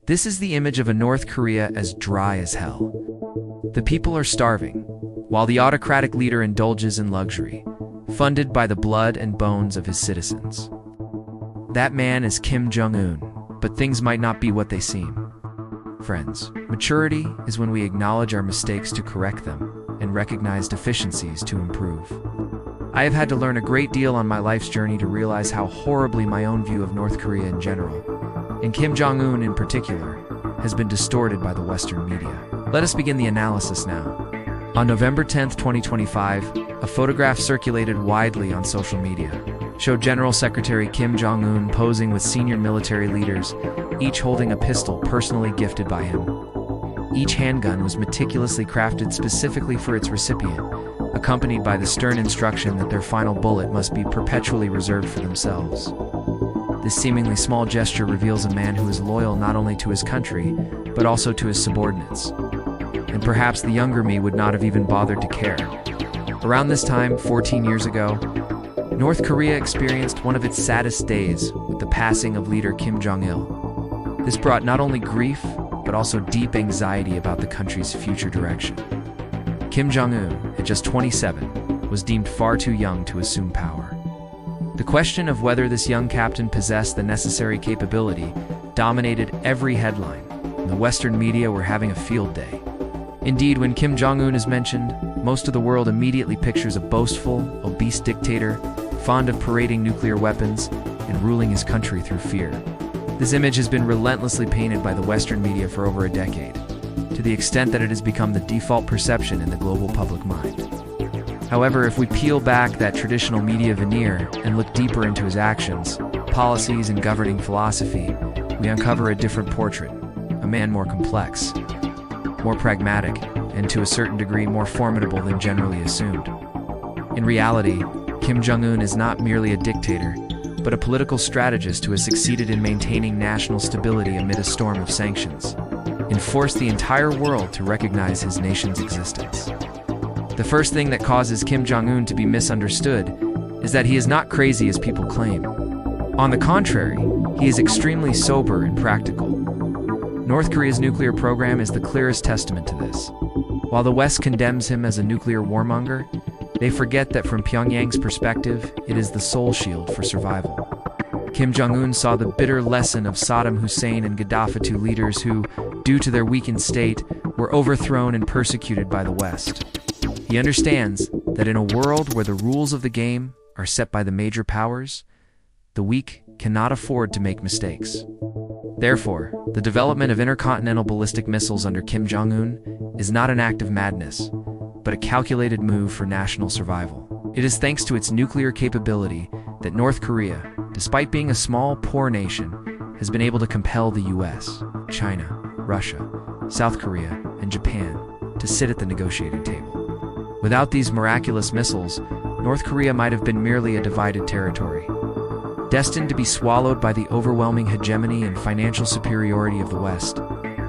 This is the image of a North Korea as dry as hell. The people are starving, while the autocratic leader indulges in luxury, funded by the blood and bones of his citizens. That man is Kim Jong Un, but things might not be what they seem. Friends, maturity is when we acknowledge our mistakes to correct them and recognize deficiencies to improve. I have had to learn a great deal on my life's journey to realize how horribly my own view of North Korea in general, and Kim Jong Un in particular, has been distorted by the Western media. Let us begin the analysis now. On November 10, 2025, a photograph circulated widely on social media showed General Secretary Kim Jong Un posing with senior military leaders, each holding a pistol personally gifted by him. Each handgun was meticulously crafted specifically for its recipient, accompanied by the stern instruction that their final bullet must be perpetually reserved for themselves. This seemingly small gesture reveals a man who is loyal not only to his country, but also to his subordinates. And perhaps the younger me would not have even bothered to care. Around this time, 14 years ago, North Korea experienced one of its saddest days with the passing of leader Kim Jong Il. This brought not only grief, but also deep anxiety about the country's future direction. Kim Jong Un, at just 27, was deemed far too young to assume power. The question of whether this young captain possessed the necessary capability dominated every headline, and the Western media were having a field day. Indeed, when Kim Jong Un is mentioned, most of the world immediately pictures a boastful, obese dictator, fond of parading nuclear weapons and ruling his country through fear. This image has been relentlessly painted by the Western media for over a decade, to the extent that it has become the default perception in the global public mind. However, if we peel back that traditional media veneer and look deeper into his actions, policies, and governing philosophy, we uncover a different portrait, a man more complex, more pragmatic, and to a certain degree more formidable than generally assumed. In reality, Kim Jong Un is not merely a dictator, but a political strategist who has succeeded in maintaining national stability amid a storm of sanctions, and forced the entire world to recognize his nation's existence. The first thing that causes Kim Jong Un to be misunderstood is that he is not crazy as people claim. On the contrary, he is extremely sober and practical. North Korea's nuclear program is the clearest testament to this. While the West condemns him as a nuclear warmonger, they forget that from Pyongyang's perspective, it is the sole shield for survival. Kim Jong Un saw the bitter lesson of Saddam Hussein and Gaddafi, two leaders who, due to their weakened state, were overthrown and persecuted by the West. He understands that in a world where the rules of the game are set by the major powers, the weak cannot afford to make mistakes. Therefore, the development of intercontinental ballistic missiles under Kim Jong Un is not an act of madness, but a calculated move for national survival. It is thanks to its nuclear capability that North Korea, despite being a small, poor nation, has been able to compel the US, China, Russia, South Korea, and Japan to sit at the negotiating table. Without these miraculous missiles, North Korea might have been merely a divided territory, destined to be swallowed by the overwhelming hegemony and financial superiority of the West.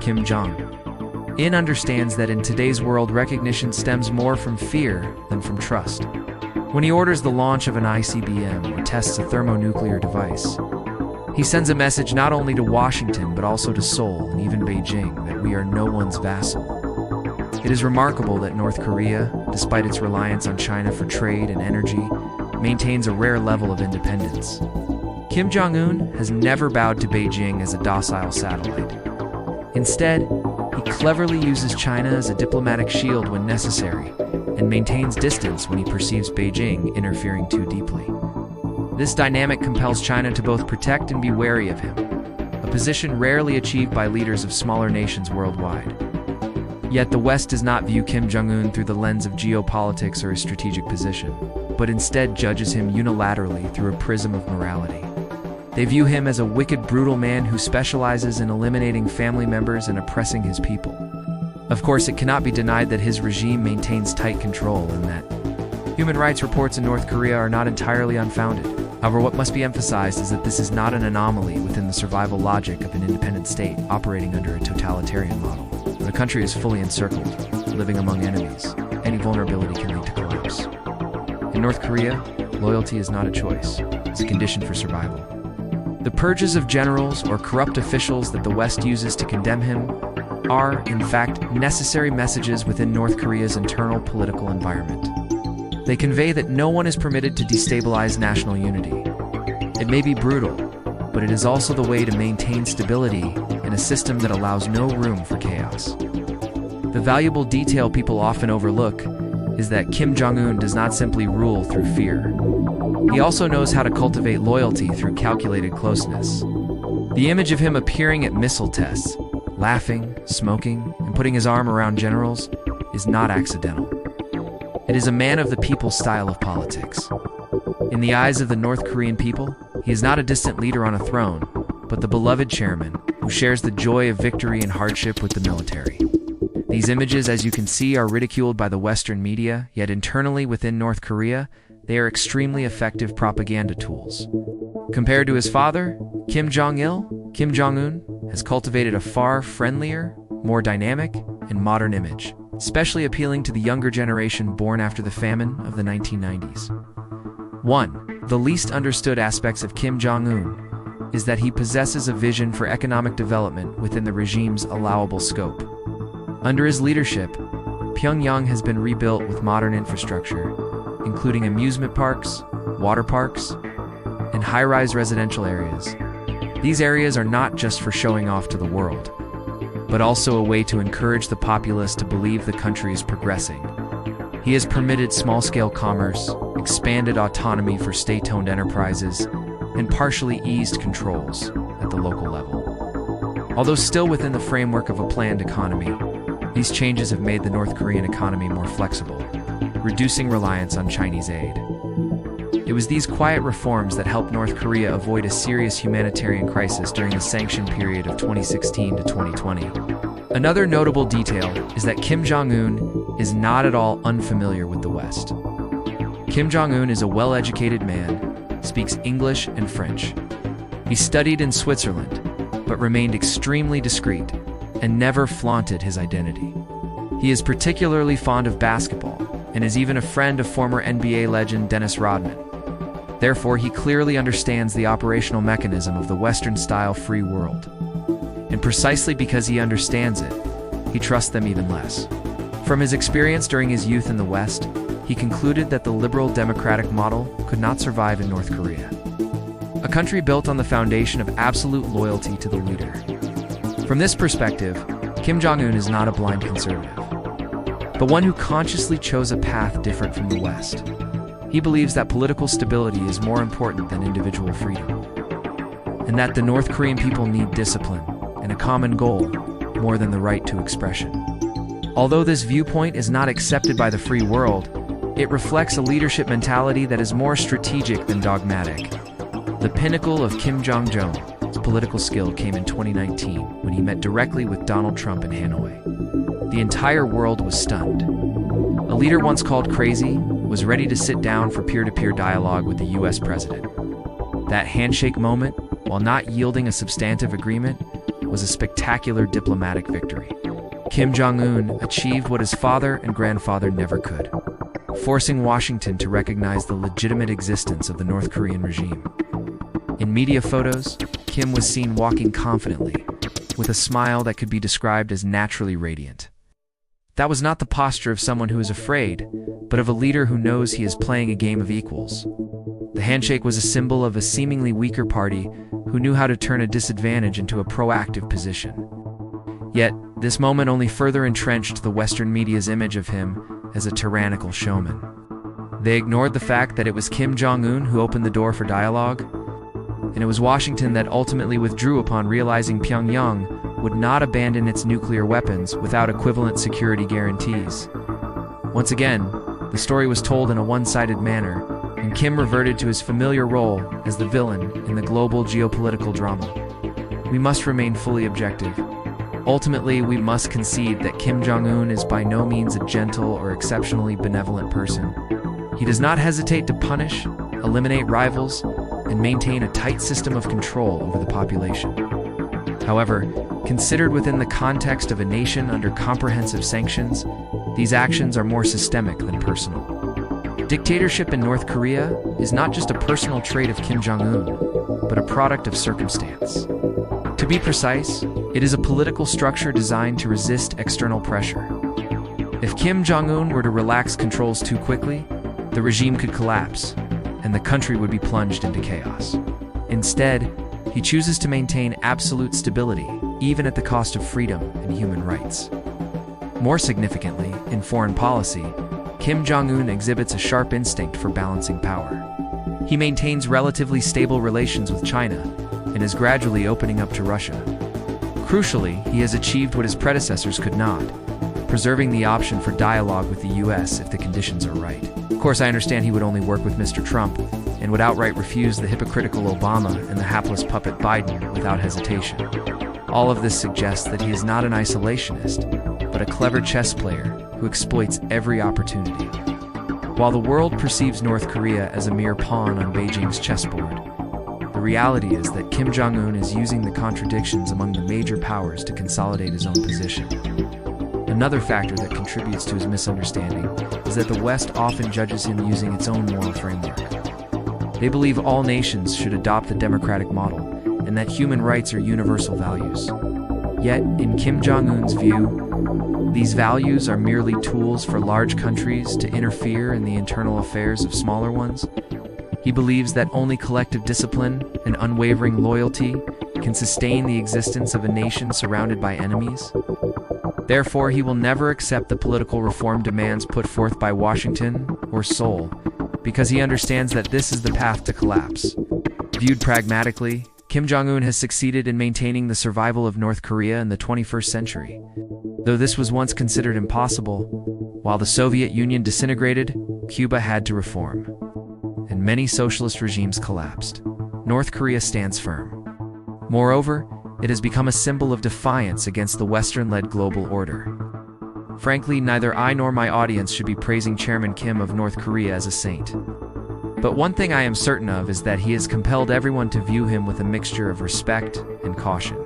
Kim Jong-un understands that in today's world, recognition stems more from fear than from trust. When he orders the launch of an ICBM or tests a thermonuclear device, he sends a message not only to Washington but also to Seoul and even Beijing that we are no one's vassal. It is remarkable that North Korea, despite its reliance on China for trade and energy, maintains a rare level of independence. Kim Jong-un has never bowed to Beijing as a docile satellite. Instead, he cleverly uses China as a diplomatic shield when necessary and maintains distance when he perceives Beijing interfering too deeply. This dynamic compels China to both protect and be wary of him, a position rarely achieved by leaders of smaller nations worldwide. Yet the West does not view Kim Jong-un through the lens of geopolitics or his strategic position, but instead judges him unilaterally through a prism of morality. They view him as a wicked, brutal man who specializes in eliminating family members and oppressing his people. Of course, it cannot be denied that his regime maintains tight control and that human rights reports in North Korea are not entirely unfounded. However, what must be emphasized is that this is not an anomaly within the survival logic of an independent state operating under a totalitarian model. When a country is fully encircled, living among enemies, any vulnerability can lead to collapse. In North Korea, loyalty is not a choice, it's a condition for survival. The purges of generals or corrupt officials that the West uses to condemn him are, in fact, necessary messages within North Korea's internal political environment. They convey that no one is permitted to destabilize national unity. It may be brutal, but it is also the way to maintain stability in a system that allows no room for chaos. The valuable detail people often overlook is that Kim Jong Un does not simply rule through fear. He also knows how to cultivate loyalty through calculated closeness. The image of him appearing at missile tests, laughing, smoking, and putting his arm around generals is not accidental. It is a man of the people style of politics. In the eyes of the North Korean people, he is not a distant leader on a throne, but the beloved chairman who shares the joy of victory and hardship with the military. These images, as you can see, are ridiculed by the Western media, yet internally within North Korea, they are extremely effective propaganda tools. Compared to his father, Kim Jong-il, Kim Jong-un has cultivated a far friendlier, more dynamic, and modern image, especially appealing to the younger generation born after the famine of the 1990s. 1. The least understood aspects of Kim Jong-un is that he possesses a vision for economic development within the regime's allowable scope. Under his leadership, Pyongyang has been rebuilt with modern infrastructure, including amusement parks, water parks, and high-rise residential areas. These areas are not just for showing off to the world, but also a way to encourage the populace to believe the country is progressing. He has permitted small-scale commerce, expanded autonomy for state-owned enterprises, and partially eased controls at the local level. Although still within the framework of a planned economy, these changes have made the North Korean economy more flexible, reducing reliance on Chinese aid. It was these quiet reforms that helped North Korea avoid a serious humanitarian crisis during the sanction period of 2016 to 2020. Another notable detail is that Kim Jong-un is not at all unfamiliar with the West. Kim Jong-un is a well-educated man, speaks English and French. He studied in Switzerland, but remained extremely discreet and never flaunted his identity. He is particularly fond of basketball and is even a friend of former NBA legend Dennis Rodman. Therefore, he clearly understands the operational mechanism of the Western-style free world. And precisely because he understands it, he trusts them even less. From his experience during his youth in the West, he concluded that the liberal democratic model could not survive in North Korea. A country built on the foundation of absolute loyalty to the leader. From this perspective, Kim Jong-un is not a blind conservative, but one who consciously chose a path different from the West. He believes that political stability is more important than individual freedom, and that the North Korean people need discipline and a common goal more than the right to expression. Although this viewpoint is not accepted by the free world, it reflects a leadership mentality that is more strategic than dogmatic. The pinnacle of Kim Jong-un's political skill came in 2019 when he met directly with Donald Trump in Hanoi. The entire world was stunned. A leader once called crazy was ready to sit down for peer-to-peer dialogue with the US president. That handshake moment, while not yielding a substantive agreement, was a spectacular diplomatic victory. Kim Jong-un achieved what his father and grandfather never could, forcing Washington to recognize the legitimate existence of the North Korean regime. In media photos, Kim was seen walking confidently, with a smile that could be described as naturally radiant. That was not the posture of someone who is afraid, but of a leader who knows he is playing a game of equals. The handshake was a symbol of a seemingly weaker party who knew how to turn a disadvantage into a proactive position. Yet, this moment only further entrenched the Western media's image of him as a tyrannical showman. They ignored the fact that it was Kim Jong-un who opened the door for dialogue, and it was Washington that ultimately withdrew upon realizing Pyongyang would not abandon its nuclear weapons without equivalent security guarantees. Once again, the story was told in a one-sided manner, and Kim reverted to his familiar role as the villain in the global geopolitical drama. We must remain fully objective. Ultimately, we must concede that Kim Jong-un is by no means a gentle or exceptionally benevolent person. He does not hesitate to punish, eliminate rivals, and maintain a tight system of control over the population. However, considered within the context of a nation under comprehensive sanctions, these actions are more systemic than personal. Dictatorship in North Korea is not just a personal trait of Kim Jong Un, but a product of circumstance. To be precise, it is a political structure designed to resist external pressure. If Kim Jong Un were to relax controls too quickly, the regime could collapse, and the country would be plunged into chaos. Instead, he chooses to maintain absolute stability, even at the cost of freedom and human rights. More significantly, in foreign policy, Kim Jong Un exhibits a sharp instinct for balancing power. He maintains relatively stable relations with China and is gradually opening up to Russia. Crucially, he has achieved what his predecessors could not, preserving the option for dialogue with the US if the conditions are right. Of course, I understand he would only work with Mr. Trump and would outright refuse the hypocritical Obama and the hapless puppet Biden without hesitation. All of this suggests that he is not an isolationist, but a clever chess player who exploits every opportunity. While the world perceives North Korea as a mere pawn on Beijing's chessboard, the reality is that Kim Jong Un is using the contradictions among the major powers to consolidate his own position. Another factor that contributes to his misunderstanding is that the West often judges him using its own moral framework. They believe all nations should adopt the democratic model and that human rights are universal values. Yet, in Kim Jong Un's view, these values are merely tools for large countries to interfere in the internal affairs of smaller ones. He believes that only collective discipline and unwavering loyalty can sustain the existence of a nation surrounded by enemies. Therefore, he will never accept the political reform demands put forth by Washington or Seoul, because he understands that this is the path to collapse. Viewed pragmatically, Kim Jong Un has succeeded in maintaining the survival of North Korea in the 21st century. Though this was once considered impossible, while the Soviet Union disintegrated, Cuba had to reform, and many socialist regimes collapsed. North Korea stands firm. Moreover, it has become a symbol of defiance against the Western-led global order. Frankly, neither I nor my audience should be praising Chairman Kim of North Korea as a saint. But one thing I am certain of is that he has compelled everyone to view him with a mixture of respect and caution.